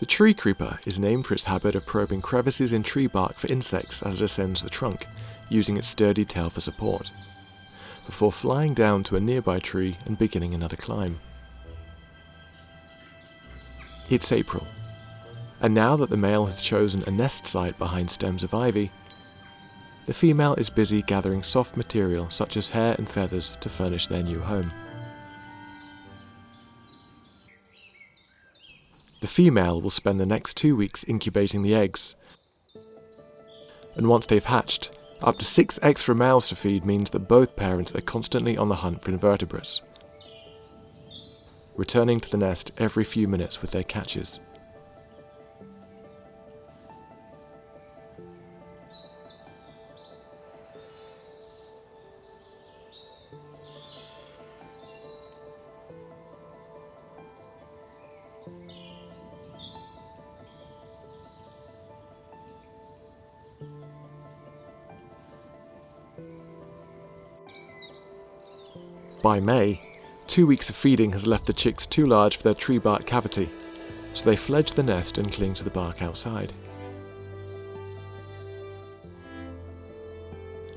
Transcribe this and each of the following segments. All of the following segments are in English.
The tree creeper is named for its habit of probing crevices in tree bark for insects as it ascends the trunk, using its sturdy tail for support, before flying down to a nearby tree and beginning another climb. It's April, and now that the male has chosen a nest site behind stems of ivy, the female is busy gathering soft material such as hair and feathers to furnish their new home. The female will spend the next 2 weeks incubating the eggs, and once they've hatched, up to 6 extra mouths to feed means that both parents are constantly on the hunt for invertebrates, returning to the nest every few minutes with their catches. By May, 2 weeks of feeding has left the chicks too large for their tree bark cavity, so they fledge the nest and cling to the bark outside.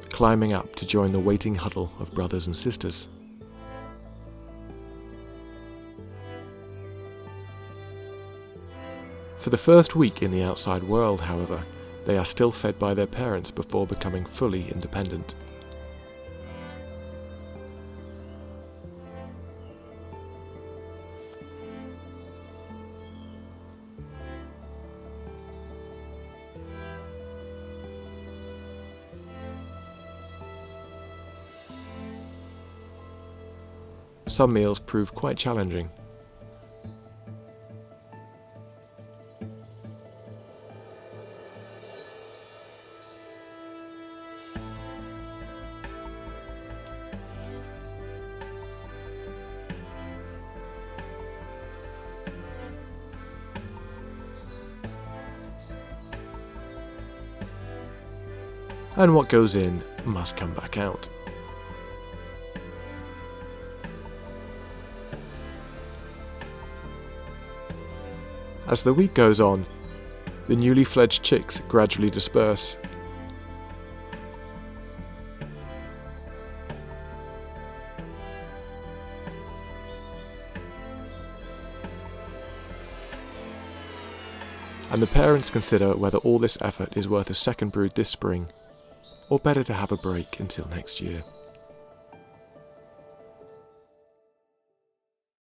Climbing up to join the waiting huddle of brothers and sisters. For the first week in the outside world, however, they are still fed by their parents before becoming fully independent. Some meals prove quite challenging. And what goes in must come back out. As the week goes on, the newly fledged chicks gradually disperse. And the parents consider whether all this effort is worth a second brood this spring, or better to have a break until next year.